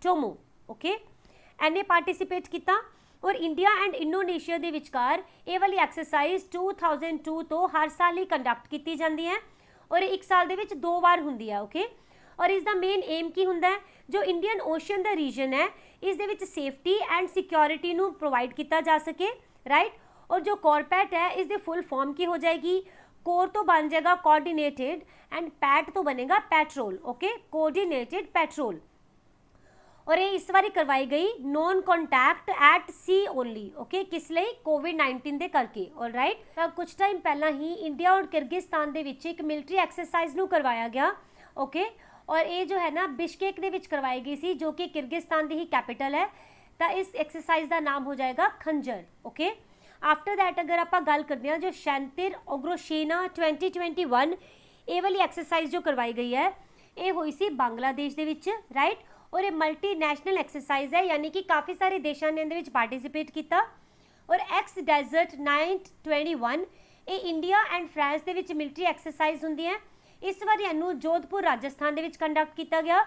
ਟੋਮੋ, ਓਕੇ। ਇਹਨੇ ਪਾਰਟਿਸਿਪੇਟ ਕੀਤਾ। ਔਰ ਇੰਡੀਆ ਐਂਡ ਇੰਡੋਨੇਸ਼ੀਆ ਦੇ ਵਿਚਕਾਰ ਇਹ ਵਾਲੀ ਐਕਸਰਸਾਈਜ਼ 2002 ਤੋਂ ਹਰ ਸਾਲ ਹੀ ਕੰਡਕਟ ਕੀਤੀ ਜਾਂਦੀ ਹੈ। ਔਰ ਇਹ 1 ਸਾਲ ਦੇ ਵਿੱਚ 2 ਵਾਰ ਹੁੰਦੀ ਹੈ, ਓਕੇ। ਔਰ ਇਸ ਦਾ ਮੇਨ ਏਮ ਕੀ ਹੁੰਦਾ ਹੈ? ਜੋ ਇੰਡੀਅਨ ਓਸ਼ੀਅਨ ਦਾ ਰੀਜਨ ਹੈ ਇਸ ਦੇ ਵਿੱਚ ਸੇਫਟੀ ਐਂਡ ਸਿਕਿਉਰਿਟੀ ਨੂੰ ਪ੍ਰੋਵਾਈਡ ਕੀਤਾ ਜਾ ਸਕੇ, ਰਾਈਟ। ਔਰ ਜੋ ਕੋਰਪੈਟ ਹੈ ਇਸ ਦੀ ਫੁੱਲ ਫਾਰਮ ਕੀ ਹੋ ਜਾਏਗੀ? ਕੋਰ ਤੋਂ ਬਣ ਜਾਏਗਾ ਕੋਆਰਡੀਨੇਟਿਡ ਐਂਡ ਪੈਟ ਤੋਂ ਬनेगा ਪੈਟਰੋਲ, ਓਕੇ, ਕੋਆਰਡੀਨੇਟਿਡ ਪੈਟਰੋਲ। ਔਰ ਇਹ ਇਸ ਵਾਰੀ ਕਰਵਾਈ ਗਈ non contact at sea only, okay. ਕਿਸ ਲਈ? COVID-19 ਦੇ ਕਰਕੇ, ਆਲਰਾਈਟ। ਤਾਂ ਕੁਝ ਟਾਈਮ ਪਹਿਲਾਂ ਹੀ ਇੰਡੀਆ ਔਰ ਕਿਰਗਿਸਤਾਨ ਦੇ ਵਿੱਚ ਇੱਕ ਮਿਲਟਰੀ ਐਕਸਰਸਾਈਜ਼ ਨੂੰ ਕਰਵਾਇਆ ਗਿਆ, ਓਕੇ। ਔਰ ਇਹ ਜੋ ਹੈ ਨਾ ਬਿਸ਼ਕੇਕ ਦੇ ਵਿੱਚ ਕਰਵਾਈ ਗਈ ਸੀ ਜੋ ਕਿ ਕਿਰਗਿਸਤਾਨ ਦੀ ਹੀ ਕੈਪੀਟਲ ਹੈ। ਤਾਂ ਇਸ ਐਕਸਰਸਾਈਜ਼ ਦਾ ਨਾਮ ਹੋ ਜਾਏਗਾ ਖੰਜਰ, ਓਕੇ। ਆਫਟਰ ਦੈਟ ਅਗਰ ਆਪਾਂ ਗੱਲ ਕਰਦੇ ਹਾਂ ਜੋ ਸ਼ੈਂਤਿਰ ਓਗਰੋਸ਼ੇਨਾ 2021 ਇਹ ਵਾਲੀ ਐਕਸਰਸਾਈਜ਼ ਜੋ ਕਰਵਾਈ ਗਈ ਹੈ ਇਹ ਹੋਈ ਸੀ ਬੰਗਲਾਦੇਸ਼ ਦੇ ਵਿੱਚ, ਰਾਈਟ। ਔਰ ਇਹ ਮਲਟੀ ਨੈਸ਼ਨਲ ਐਕਸਰਸਾਈਜ਼ ਹੈ ਯਾਨੀ ਕਿ ਕਾਫੀ ਸਾਰੇ ਦੇਸ਼ਾਂ ਨੇ ਇਹਦੇ ਵਿੱਚ ਪਾਰਟਿਸਿਪੇਟ ਕੀਤਾ। ਔਰ ਐਕਸ ਡੈਜ਼ਰਟ ਨਾਈਟ 21 ਇਹ ਇੰਡੀਆ ਐਂਡ ਫਰਾਂਸ ਦੇ ਵਿੱਚ ਮਿਲਟਰੀ ਐਕਸਰਸਾਈਜ਼ ਹੁੰਦੀ ਹੈ। ਇਸ ਵਾਰੀ ਇਹਨੂੰ ਜੋਧਪੁਰ ਰਾਜਸਥਾਨ ਦੇ ਵਿੱਚ ਕੰਡਕਟ ਕੀਤਾ ਗਿਆ।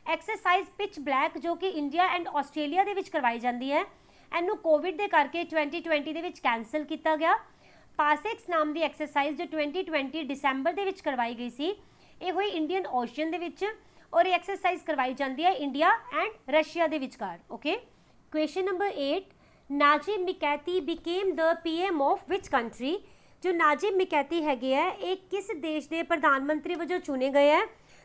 ਐਕਸਰਸਾਈਜ਼ ਪਿਚ ਬਲੈਕ ਜੋ ਕਿ ਇੰਡੀਆ ਐਂਡ ਆਸਟ੍ਰੇਲੀਆ ਦੇ ਵਿੱਚ ਕਰਵਾਈ ਜਾਂਦੀ ਹੈ, ਇਹਨੂੰ ਕੋਵਿਡ ਦੇ ਕਰਕੇ 2020 ਦੇ ਵਿੱਚ ਕੈਂਸਲ ਕੀਤਾ ਗਿਆ। ਪਾਸੈਕਸ ਨਾਮ ਦੀ ਐਕਸਰਸਾਈਜ਼ ਜੋ 2020 ਦਸੰਬਰ ਦੇ ਵਿੱਚ ਕਰਵਾਈ ਗਈ ਸੀ ਇਹ ਹੋਈ ਇੰਡੀਅਨ ਓਸ਼ੀਅਨ ਦੇ ਵਿੱਚ। ਔਰ ਇਹ ਐਕਸਰਸਾਈਜ਼ ਕਰਵਾਈ ਜਾਂਦੀ ਹੈ ਇੰਡੀਆ ਐਂਡ ਰਸ਼ੀਆ ਦੇ ਵਿਚਕਾਰ, okay. Question number 8, Najib Mikati became the PM of which country? ਜੋ ਨਾਜਿਬ ਮਿਕੈਤੀ ਹੈਗੇ ਹੈ ਇਹ ਕਿਸ ਦੇਸ਼ ਦੇ ਪ੍ਰਧਾਨ ਮੰਤਰੀ ਵਜੋਂ ਚੁਣੇ ਗਏ ਹੈ?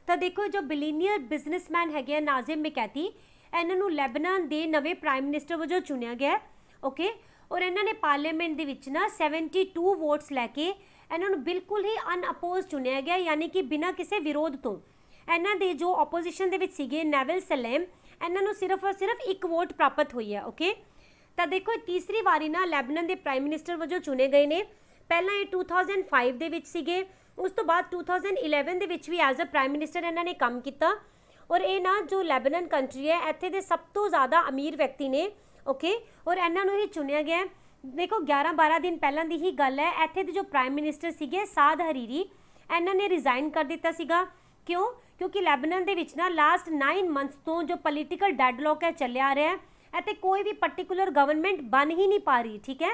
ਤਾਂ ਦੇਖੋ ਜੋ ਬਿਲੀਨੀਅਰ ਬਿਜ਼ਨਸਮੈਨ ਹੈਗੇ ਆ ਨਾਜਿਬ ਮਿਕੈਤੀ ਇਹਨਾਂ ਨੂੰ ਲੈਬਨਾਨ ਦੇ ਨਵੇਂ ਪ੍ਰਾਈਮ ਮਿਨਿਸਟਰ ਵਜੋਂ ਚੁਣਿਆ ਗਿਆ, ਓਕੇ। ਔਰ ਇਹਨਾਂ ਨੇ ਪਾਰਲੀਮੈਂਟ ਦੇ ਵਿੱਚ ਨਾ 72 ਵੋਟਸ ਲੈ ਕੇ ਇਹਨਾਂ ਨੂੰ ਬਿਲਕੁਲ ਹੀ ਅਨਅਪੋਜ਼ ਚੁਣਿਆ ਗਿਆ ਯਾਨੀ ਕਿ ਬਿਨਾਂ ਕਿਸੇ ਵਿਰੋਧ ਤੋਂ। ਇਹਨਾਂ ਦੇ ਜੋ ਆਪੋਜੀਸ਼ਨ ਦੇ ਵਿੱਚ ਸੀਗੇ ਨੈਵਲ ਸਲੇਮ ਇਹਨਾਂ ਨੂੰ ਸਿਰਫ ਔਰ ਸਿਰਫ 1 ਵੋਟ ਪ੍ਰਾਪਤ ਹੋਈ ਹੈ, ਓਕੇ। ਤਾਂ ਦੇਖੋ ਤੀਸਰੀ ਵਾਰੀ ਨਾ ਲੈਬਨਾਨ ਦੇ ਪ੍ਰਾਈਮ ਮਿਨਿਸਟਰ ਵਜੋਂ ਚੁਣੇ ਗਏ ਨੇ। ਪਹਿਲਾਂ ਇਹ 2005 ਦੇ ਵਿੱਚ ਸੀਗੇ, ਉਸ ਤੋਂ ਬਾਅਦ 2011 ਦੇ ਵਿੱਚ ਵੀ ਐਜ਼ ਅ ਪ੍ਰਾਈਮ ਮਿਨਿਸਟਰ ਇਹਨਾਂ ਨੇ ਕੰਮ ਕੀਤਾ ਔਰ ਇਹ ਨਾ ਜੋ ਲੈਬਨਾਨ ਕੰਟਰੀ ਹੈ ਇੱਥੇ ਦੇ ਸਭ ਤੋਂ ਜ਼ਿਆਦਾ ਅਮੀਰ ਵਿਅਕਤੀ ਨੇ ਓਕੇ ਔਰ ਇਹਨਾਂ ਨੂੰ ਹੀ ਚੁਣਿਆ ਗਿਆ। ਦੇਖੋ 11-12 ਦਿਨ ਪਹਿਲਾਂ ਦੀ ਹੀ ਗੱਲ ਹੈ, ਇੱਥੇ ਦੇ ਜੋ ਪ੍ਰਾਈਮ ਮਿਨਿਸਟਰ ਸੀਗੇ ਸਾਦ ਹਰੀਰੀ ਇਹਨਾਂ ਨੇ ਰਿਜ਼ਾਈਨ ਕਰ ਦਿੱਤਾ ਸੀਗਾ। ਕਿਉਂ? ਕਿਉਂਕਿ ਲੈਬਨਾਨ ਦੇ ਵਿੱਚ ਨਾ ਲਾਸਟ 9 ਮੰਥਸ ਤੋਂ ਜੋ ਪੋਲੀਟੀਕਲ ਡੈਡਲੌਕ ਹੈ ਚੱਲਿਆ ਆ ਰਿਹਾ ਹੈ ਅਤੇ ਕੋਈ ਵੀ ਪਰਟੀਕੂਲਰ ਗਵਰਨਮੈਂਟ ਬਣ ਹੀ ਨਹੀਂ ਪਾ ਰਹੀ, ਠੀਕ ਹੈ।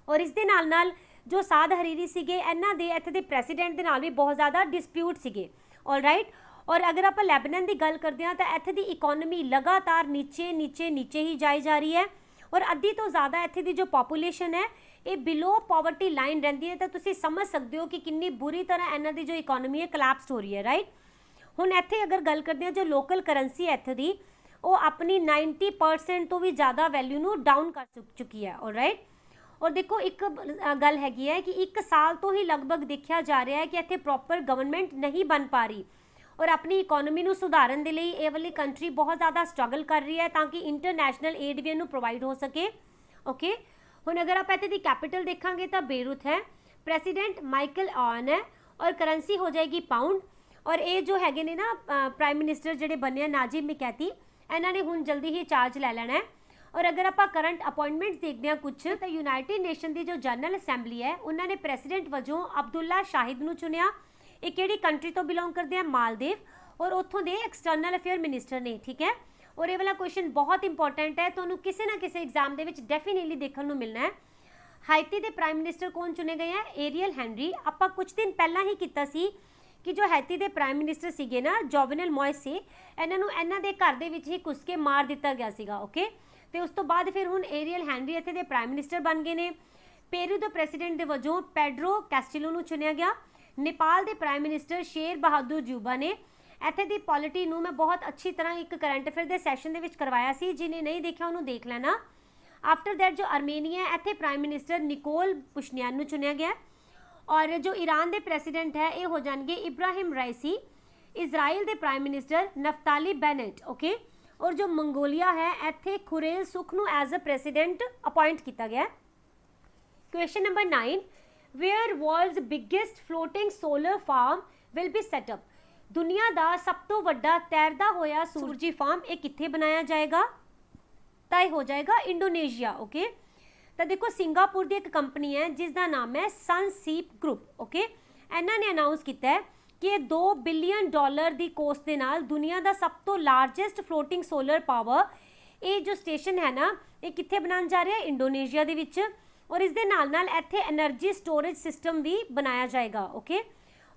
ਔਰ ਇਸ ਦੇ ਨਾਲ ਜੋ ਸਾਦ ਹਰੀਰੀ ਸੀਗੇ ਇਹਨਾਂ ਦੇ ਇੱਥੇ ਦੇ ਪ੍ਰੈਸੀਡੈਂਟ ਦੇ ਨਾਲ ਵੀ ਬਹੁਤ ਜ਼ਿਆਦਾ ਡਿਸਪਿਊਟ ਸੀਗੇ, ਆਲਰਾਈਟ। ਔਰ ਅਗਰ ਆਪਾਂ ਲੈਬਨਾਨ ਦੀ ਗੱਲ ਕਰਦੇ ਹਾਂ ਤਾਂ ਇੱਥੇ ਦੀ ਇਕੋਨਮੀ ਲਗਾਤਾਰ ਨੀਚੇ ਹੀ ਜਾਈ ਜਾ ਰਹੀ ਹੈ ਔਰ ਅੱਧੀ ਤੋਂ ਜ਼ਿਆਦਾ ਇੱਥੇ ਦੀ ਜੋ ਪੋਪੂਲੇਸ਼ਨ ਹੈ ਇਹ ਬਿਲੋ ਪਾਵਰਟੀ ਲਾਈਨ ਰਹਿੰਦੀ ਹੈ। ਤਾਂ ਤੁਸੀਂ ਸਮਝ ਸਕਦੇ ਹੋ ਕਿ ਕਿੰਨੀ ਬੁਰੀ ਤਰ੍ਹਾਂ ਇਹਨਾਂ ਦੀ ਜੋ ਇਕੋਨਮੀ ਹੈ ਕਲੈਪਸਡ ਹੋ ਰਹੀ ਹੈ, ਰਾਈਟ। ਹੁਣ ਇੱਥੇ ਅਗਰ ਗੱਲ ਕਰਦੇ ਹਾਂ ਜੋ ਲੋਕਲ ਕਰੰਸੀ ਹੈ ਇੱਥੇ ਦੀ ਉਹ ਆਪਣੀ 90% ਤੋਂ ਵੀ ਜ਼ਿਆਦਾ ਵੈਲਿਊ ਨੂੰ ਡਾਊਨ ਕਰ ਚੁੱਕੀ ਹੈ, ਆਲਰਾਈਟ। ਔਰ ਦੇਖੋ ਇੱਕ ਗੱਲ ਹੈਗੀ ਹੈ ਕਿ 1 ਸਾਲ ਤੋਂ ਹੀ ਲਗਭਗ ਦੇਖਿਆ ਜਾ ਰਿਹਾ ਹੈ ਕਿ ਇੱਥੇ ਪ੍ਰੋਪਰ ਗਵਰਨਮੈਂਟ ਨਹੀਂ ਬਣ ਪਾ ਰਹੀ ਔਰ ਆਪਣੀ ਇਕੋਨਮੀ ਨੂੰ ਸੁਧਾਰਨ ਦੇ ਲਈ ਇਹ ਵਾਲੀ ਕੰਟਰੀ ਬਹੁਤ ਜ਼ਿਆਦਾ ਸਟਰਗਲ ਕਰ ਰਹੀ ਹੈ ਤਾਂ ਕਿ ਇੰਟਰਨੈਸ਼ਨਲ ਏਡ ਵੀ ਇਹਨੂੰ ਪ੍ਰੋਵਾਈਡ ਹੋ ਸਕੇ, ਓਕੇ। ਹੁਣ ਅਗਰ ਆਪਾਂ ਇੱਥੇ ਦੀ ਕੈਪੀਟਲ ਦੇਖਾਂਗੇ ਤਾਂ ਬੇਰੂਤ ਹੈ, ਪ੍ਰੈਸੀਡੈਂਟ ਮਾਈਕਲ ਆਨ ਹੈ ਔਰ ਕਰੰਸੀ ਹੋ ਜਾਏਗੀ ਪਾਉਂਡ। ਔਰ ਇਹ ਜੋ ਹੈਗੇ ਨੇ ਨਾ ਪ੍ਰਾਈਮ ਮਿਨਿਸਟਰ ਜਿਹੜੇ ਬਣੇ ਆ ਨਾਜੀਬ ਮਿਕੈਤੀ ਇਹਨਾਂ ਨੇ ਹੁਣ ਜਲਦੀ ਹੀ ਚਾਰਜ ਲੈ ਲੈਣਾ ਹੈ। ਔਰ ਅਗਰ ਆਪਾਂ ਕਰੰਟ ਅਪਾਇੰਟਮੈਂਟਸ ਦੇਖਦੇ ਹਾਂ ਕੁਝ ਤਾਂ ਯੂਨਾਈਟਿਡ ਨੇਸ਼ਨ ਦੀ ਜੋ ਜਨਰਲ ਅਸੈਂਬਲੀ ਹੈ ਉਹਨਾਂ ਨੇ ਪ੍ਰੈਸੀਡੈਂਟ ਵਜੋਂ ਅਬਦੁੱਲਾ ਸ਼ਾਹਿਦ ਨੂੰ ਚੁਣਿਆ। ਇਹ ਕਿਹੜੀ ਕੰਟਰੀ ਤੋਂ ਬਿਲੋਂਗ ਕਰਦੇ ਆ? ਮਾਲਦੀਵ ਔਰ ਉੱਥੋਂ ਦੇ ਐਕਸਟਰਨਲ ਅਫੇਅਰ ਮਿਨਿਸਟਰ ਨੇ, ਠੀਕ ਹੈ। ਔਰ ਇਹ ਵਾਲਾ ਕੁਐਸਚਨ ਬਹੁਤ ਇੰਪੋਰਟੈਂਟ ਹੈ, ਤੁਹਾਨੂੰ ਕਿਸੇ ਨਾ ਕਿਸੇ ਐਗਜ਼ਾਮ ਦੇ ਵਿੱਚ ਡੈਫੀਨੇਟਲੀ ਦੇਖਣ ਨੂੰ ਮਿਲਣਾ ਹੈ। ਹਾਈਤੀ ਦੇ ਪ੍ਰਾਈਮ ਮਿਨਿਸਟਰ ਕੌਣ ਚੁਣੇ ਗਏ ਆ? Ariel Henry. ਆਪਾਂ ਕੁਝ ਦਿਨ ਪਹਿਲਾਂ ਹੀ ਕੀਤਾ ਸੀ ਕਿ ਜੋ ਹਾਈਤੀ ਦੇ ਪ੍ਰਾਈਮ ਮਿਨਿਸਟਰ ਸੀਗੇ ਨਾ ਜੋਵਨਲ ਮੋਇਸ ਸੀ ਇਹਨਾਂ ਨੂੰ ਇਹਨਾਂ ਦੇ ਘਰ ਦੇ ਵਿੱਚ ਹੀ ਘੁਸ ਕੇ ਮਾਰ ਦਿੱਤਾ ਗਿਆ ਸੀਗਾ, ਓਕੇ। ਤੇ ਉਸ ਤੋਂ ਬਾਅਦ ਫਿਰ ਹੁਣ ਏਰੀਅਲ ਹੈਨਰੀ ਇੱਥੇ ਦੇ ਪ੍ਰਾਈਮ ਮਿਨਿਸਟਰ ਬਣ ਗਏ ਨੇ। ਪੇਰੂ ਦੇ ਪ੍ਰੈਸੀਡੈਂਟ ਦੇ ਵਜੋਂ ਪੈਡਰੋ ਕੈਸਟਿਲੋ ਨੂੰ ਚੁਣਿਆ ਗਿਆ। ਨੇਪਾਲ ਦੇ ਪ੍ਰਾਈਮ ਮਿਨਿਸਟਰ ਸ਼ੇਰ ਬਹਾਦੁਰ ਜੂਬਾ ਨੇ। ਇੱਥੇ ਦੀ ਪੋਲਿਟੀ ਨੂੰ ਮੈਂ ਬਹੁਤ ਅੱਛੀ ਤਰ੍ਹਾਂ ਇੱਕ ਕਰੰਟ ਅਫੇਅਰ ਦੇ ਸੈਸ਼ਨ ਦੇ ਵਿੱਚ ਕਰਵਾਇਆ ਸੀ, ਜਿਹਨੇ ਨਹੀਂ ਦੇਖਿਆ ਉਹਨੂੰ ਦੇਖ ਲੈਣਾ। ਆਫਟਰ ਦੈਟ ਜੋ ਅਰਮੇਨੀਆ ਇੱਥੇ ਪ੍ਰਾਈਮ ਮਿਨਿਸਟਰ ਨਿਕੋਲ ਪੁਸ਼ਨਿਆਨ ਨੂੰ ਚੁਣਿਆ ਗਿਆ। ਔਰ ਜੋ ਈਰਾਨ ਦੇ ਪ੍ਰੈਸੀਡੈਂਟ ਹੈ ਇਹ ਹੋ ਜਾਣਗੇ ਇਬਰਾਹਿਮ ਰਾਈਸੀ। ਇਜ਼ਰਾਈਲ ਦੇ ਪ੍ਰਾਈਮ ਮਿਨਿਸਟਰ ਨਫਤਾਲੀ ਬੈਨੇਟ, ਓਕੇ। ਔਰ ਜੋ ਮੰਗੋਲੀਆ ਹੈ ਇੱਥੇ ਖੁਰੇਲ ਸੁਖ ਨੂੰ ਐਜ਼ ਅ ਪ੍ਰੈਸੀਡੈਂਟ ਅਪਾਇੰਟ ਕੀਤਾ ਗਿਆ। Question number 9, where world's biggest floating solar farm will be set up. ਦੁਨੀਆ ਦਾ ਸਭ ਤੋਂ ਵੱਡਾ ਤੈਰਦਾ ਹੋਇਆ ਸੂਰਜੀ ਫਾਰਮ ਇਹ ਕਿੱਥੇ ਬਣਾਇਆ ਜਾਏਗਾ? ਤਾਂ ਇਹ ਹੋ ਜਾਏਗਾ ਇੰਡੋਨੇਸ਼ੀਆ, ਓਕੇ। ਤਾਂ ਦੇਖੋ ਸਿੰਗਾਪੁਰ ਦੀ ਇੱਕ ਕੰਪਨੀ ਹੈ ਜਿਸ ਦਾ ਨਾਮ ਹੈ ਸਨਸੀਪ ਗਰੁੱਪ, ਓਕੇ। ਇਹਨਾਂ ਨੇ ਅਨਾਉਂਸ ਕੀਤਾ ਹੈ ਕਿ ਇਹ $2 ਬਿਲੀਅਨ ਦੀ ਕੋਸਟ ਦੇ ਨਾਲ ਦੁਨੀਆ ਦਾ ਸਭ ਤੋਂ ਲਾਰਜੈਸਟ ਫਲੋਟਿੰਗ ਸੋਲਰ ਪਾਵਰ ਇਹ ਜੋ ਸਟੇਸ਼ਨ ਹੈ ਨਾ ਇਹ ਕਿੱਥੇ ਬਣਾਉਣ ਜਾ ਰਿਹਾ? ਇੰਡੋਨੇਸ਼ੀਆ ਦੇ ਵਿੱਚ। ਔਰ ਇਸ ਦੇ ਨਾਲ ਇੱਥੇ એનર્ਜੀ ਸਟੋਰੇਜ ਸਿਸਟਮ ਵੀ ਬਣਾਇਆ ਜਾਏਗਾ, ਓਕੇ।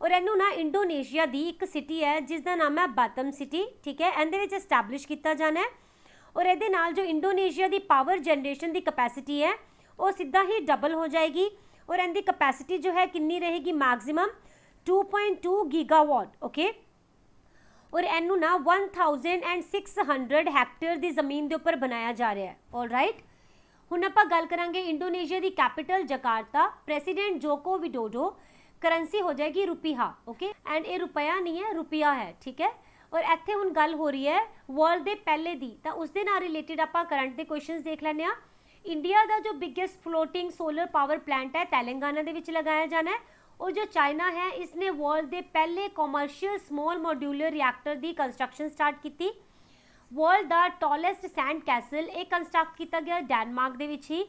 ਔਰ ਇਹਨੂੰ ਨਾ ਇੰਡੋਨੇਸ਼ੀਆ ਦੀ ਇੱਕ ਸਿਟੀ ਹੈ ਜਿਸ ਦਾ ਨਾਮ ਹੈ ਬਾਤਮ ਸਿਟੀ, ਠੀਕ ਹੈ, ਇਹਦੇ ਵਿੱਚ ਐਸਟੈਬਲਿਸ਼ ਕੀਤਾ ਜਾਣਾ ਹੈ। ਔਰ ਇਹਦੇ ਨਾਲ ਜੋ ਇੰਡੋਨੇਸ਼ੀਆ ਦੀ ਪਾਵਰ ਜਨਰੇਸ਼ਨ ਦੀ ਕਪੈਸਿਟੀ ਹੈ ਉਹ ਸਿੱਧਾ ਹੀ ਡਬਲ ਹੋ ਜਾਏਗੀ। ਔਰ ਇਹਦੀ ਕਪੈਸਿਟੀ ਜੋ ਹੈ ਕਿੰਨੀ ਰਹੇਗੀ? Maximum 2.2 gigawatt, okay. ਔਰ ਇਹਨੂੰ ਨਾ 1600 ਹੈਕਟੇਅਰ ਦੀ ਜ਼ਮੀਨ ਦੇ ਉੱਪਰ ਬਣਾਇਆ ਜਾ ਰਿਹਾ ਹੈ, ਆਲਰਾਈਟ। ਹੁਣ ਆਪਾਂ ਗੱਲ ਕਰਾਂਗੇ ਇੰਡੋਨੇਸ਼ੀਆ ਦੀ ਕੈਪੀਟਲ ਜਕਾਰਤਾ। ਪ੍ਰੈਸੀਡੈਂਟ ਜੋਕੋ ਵਿਡੋਡੋ। ਕਰੰਸੀ ਹੋ ਜਾਏਗੀ ਰੁਪੀਹਾ, ਓਕੇ। ਐਂਡ ਇਹ ਰੁਪਇਆ ਨਹੀਂ ਹੈ, ਰੁਪਇਆ ਹੈ, ਠੀਕ ਹੈ। ਔਰ ਇੱਥੇ ਹੁਣ ਗੱਲ ਹੋ ਰਹੀ ਹੈ ਵਰਲਡ ਦੇ ਪਹਿਲੇ ਦੀ, ਤਾਂ ਉਸ ਦੇ ਨਾਲ ਰਿਲੇਟਿਡ ਆਪਾਂ ਕਰੰਟ ਦੇ ਕੁਐਸਚਨਸ ਦੇਖ ਲੈਂਦੇ ਆ। ਇੰਡੀਆ ਦਾ ਜੋ biggest floating solar power plant ਹੈ ਤੇਲੰਗਾਨਾ ਦੇ ਵਿੱਚ ਲਗਾਇਆ ਜਾਣਾ ਹੈ। और जो चाइना है इसने वर्ल्ड के पहले कॉमर्शियल स्मॉल मॉड्यूलर रिएक्टर की कंस्ट्रक्शन स्टार्ट की। वर्ल्ड का टॉलेस्ट सैंड कैसल ये कंस्ट्रक्ट किया गया डेनमार्क के विच ही।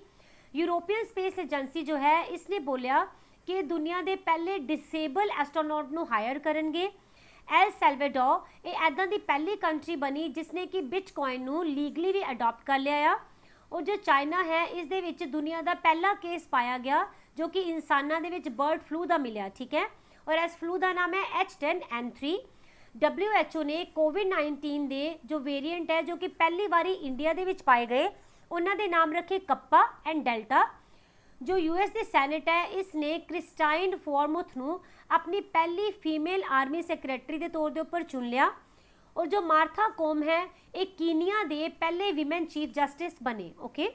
यूरोपियन स्पेस एजेंसी जो है इसने बोलिया कि दुनिया के पहले डिसेबल एस्ट्रोनॉट को हायर करेंगे। एल सैल्वाडोर ये ऐदा की पहली कंट्री बनी जिसने कि बिटकॉइन को लीगली भी अडॉप्ट कर लिया। और जो चाइना है इस दे विच दुनिया का पहला केस पाया गया जो कि इंसानों के विच बर्ड फ्लू का मिलिया, ठीक है। और इस फ्लू का नाम है H10N3। WHO ने कोविड-19 के जो वेरिएंट है जो कि पहली बारी इंडिया के विच पाए गए उन्होंने दे नाम रखे कप्पा एंड डेल्टा। जो US के सैनेट है इसने क्रिस्टाइन फॉर्मुथ नू अपनी पहली फीमेल आर्मी सैक्रटरी के तौर के उपर चुन लिया। और जो मार्था कोम है एक कीनिया के पहले वीमेन चीफ जस्टिस बने, okay.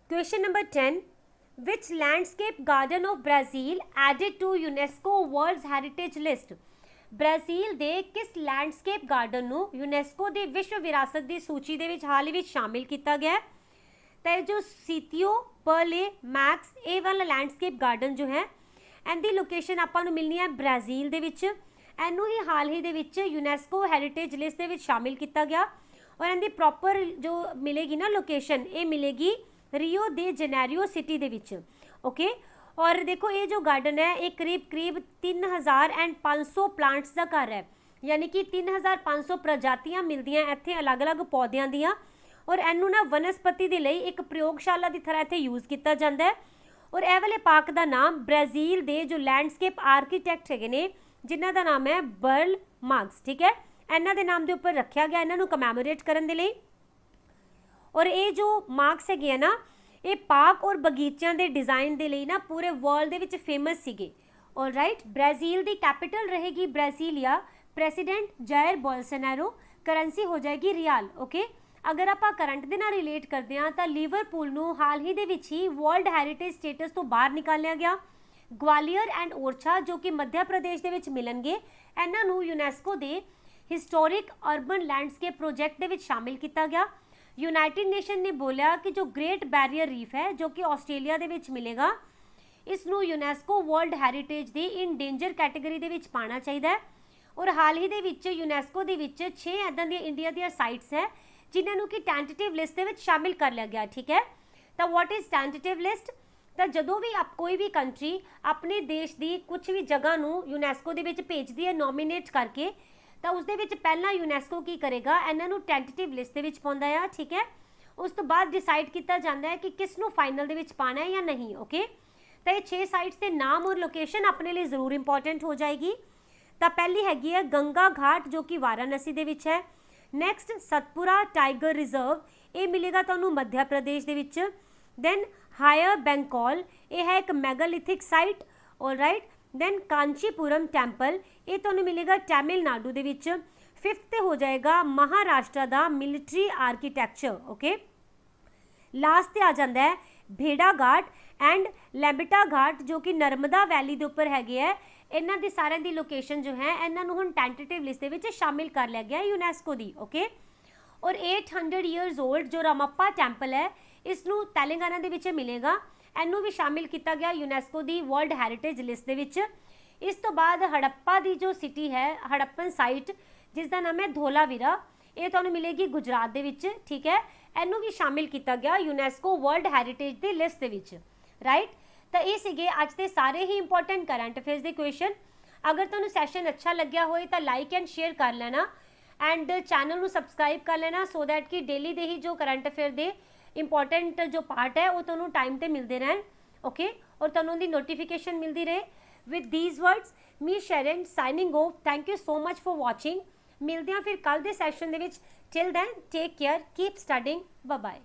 Question number 10, which landscape garden of Brazil added to UNESCO world heritage list. Brazil के किस लैंडस्केप गार्डन नू यूनेस्को के विश्व विरासत की सूची के हाल ही शामिल किया गया। तो जो सीतियो बर्ले मैक्स ए वाला लैंडस्केप गार्डन जो है ਇਹਦੀ ਲੋਕੇਸ਼ਨ ਆਪਾਂ ਨੂੰ ਮਿਲਣੀ ਹੈ ਬ੍ਰਾਜ਼ੀਲ ਦੇ ਵਿੱਚ। ਇਹਨੂੰ ਹੀ ਹਾਲ ਹੀ ਦੇ ਵਿੱਚ ਯੂਨੈਸਕੋ ਹੈਰੀਟੇਜ ਲਿਸਟ ਦੇ ਵਿੱਚ ਸ਼ਾਮਿਲ ਕੀਤਾ ਗਿਆ ਔਰ ਇਹਦੀ ਪ੍ਰੋਪਰ ਜੋ ਮਿਲੇਗੀ ਨਾ ਲੋਕੇਸ਼ਨ, ਇਹ ਮਿਲੇਗੀ ਰੀਓ ਦੇ ਜਨੈਰੀਓ ਸਿਟੀ ਦੇ ਵਿੱਚ। ਓਕੇ, ਔਰ ਦੇਖੋ ਇਹ ਜੋ ਗਾਰਡਨ ਹੈ ਇਹ ਕਰੀਬ 3500 ਪਲਾਂਟਸ ਦਾ ਘਰ ਹੈ, यानी कि 3500 प्रजातियां मिलदियां इत्थे अलग अलग पौदियां दियां और इनू ना वनस्पति दे लई एक प्रयोगशाला की तरह इत्थे यूज़ किया जाता है। और यह वाले पार्क का नाम ब्राज़ील के जो लैंडस्केप आर्कीटैक्ट है ने जिन्हां दा नाम है बर्ल मार्क्स, ठीक है, इन्हां दे नाम के उपर रखा गया इन्हां नू कमैमोरेट करन दे लई। और ये जो मार्क्स है ना ये पार्क और बगीचों के डिज़ाइन के लिए ना पूरे वर्ल्ड दे विच फेमस सीगे। ऑल राइट, ब्राज़ील की कैपिटल रहेगी Brasilia, president Jair Bolsonaro, currency हो जाएगी रियाल। ओके, अगर आप करंट के नाल रिलेट करते हैं तो लिवरपूल नू हाल ही दे विच ही वर्ल्ड हैरीटेज स्टेटस तो बाहर निकालिया गया। ग्वालियर एंड ओरछा जो कि मध्य प्रदेश दे विच मिलणगे, इन्हां नू यूनैस्को दे हिस्टोरिक अर्बन लैंडस्केप प्रोजैक्ट दे विच शामिल किया गया। यूनाइटेड नेशन ने बोलिया कि जो ग्रेट बैरियर रीफ है जो कि आस्ट्रेलिया दे विच मिलेगा, इसनू यूनैस्को वर्ल्ड हैरीटेज दी इन डेंजर कैटेगरी दे विच पाना चाहिए। और हाल ही दे विच यूनैस्को दे विच 6 इदां दी इंडिया दी साइट्स है जिन्हों की टेंटेटिव लिस्ट दे विच शामिल कर लिया गया, ठीक है। तो व्हाट इज़ टेंटेटिव लिस्ट? तो जदों भी आप कोई भी कंट्री अपने देश की कुछ भी जगह नू यूनैस्को दे विच भेजदी है नॉमीनेट करके, तो उस दे विच पहला यूनैस्को की करेगा, इन्हां नू टेंटेटिव लिस्ट दे विच पाउंदा है, ठीक है। उस तो बाद डिसाइड किया जाता है कि किस नू फाइनल दे विच पाना है या नहीं। ओके, तो ये 6 साइट्स के नाम और लोकेशन अपने लिए जरूर इंपॉर्टेंट हो जाएगी। तो पहली हैगी है गंगा घाट जो कि वाराणसी दे विच है। नैक्सट सतपुरा टाइगर रिजर्व, ये मिलेगा तुहानू मध्य प्रदेश दे विच। दैन हायर बेंगॉल, ये है एक megalithic site. All right, then Kanchipuram temple, ये तुहानू मिलेगा तमिलनाडु दे विच। फिफ्थ हो जाएगा महाराष्ट्र का मिलिट्री आर्कीटैक्चर। ओके, लास्ट ते आ जाता है भेड़ा घाट एंड लैम्बिटा घाट जो कि नर्मदा वैली के उपर हैगे है। इन्हां दी सारियां दी लोकेशन जो है इन्हां नूं हुण टेंटेटिव लिस्ट दे विच शामिल कर लिया गया यूनैस्को दी। ओके, और 800 ईयर्स ओल्ड जो रामप्पा टैंपल है इसनूं तेलंगाना दे विच मिलेगा, इनू भी शामिल किया गया UNESCO the world heritage list दे विच। इस तो बाद हड़प्पा दी जो सिटी है हड़प्पन साइट जिसका नाम है धोलावीरा, ये तुहानूं मिलेगी गुजरात दे विच, ठीक है, इनू भी शामिल किया गया यूनैस्को वर्ल्ड हैरीटेज दी लिस्ट दे विच। राइट, तो ये सीगे अज के सारे ही इंपॉर्टेंट करंट अफेयर्स के क्वेश्चन। अगर तुहानूं सैशन अच्छा लग्या होए तो लाइक एंड शेयर कर लेना एंड चैनल नूं सबसक्राइब कर लेना सो दैट कि डेली दे ही जो करंट अफेयर के इंपॉर्टेंट जो पार्ट है वो तुहानूं टाइम ते मिलते रहन। ओके, और तुहानूं दी नोटिफिकेशन मिलती रहे। With these words me Sharon signing off, thank you so much for watching. मिलते हैं फिर कल के सैशन दे विच। Till then take care, keep studying, bye bye.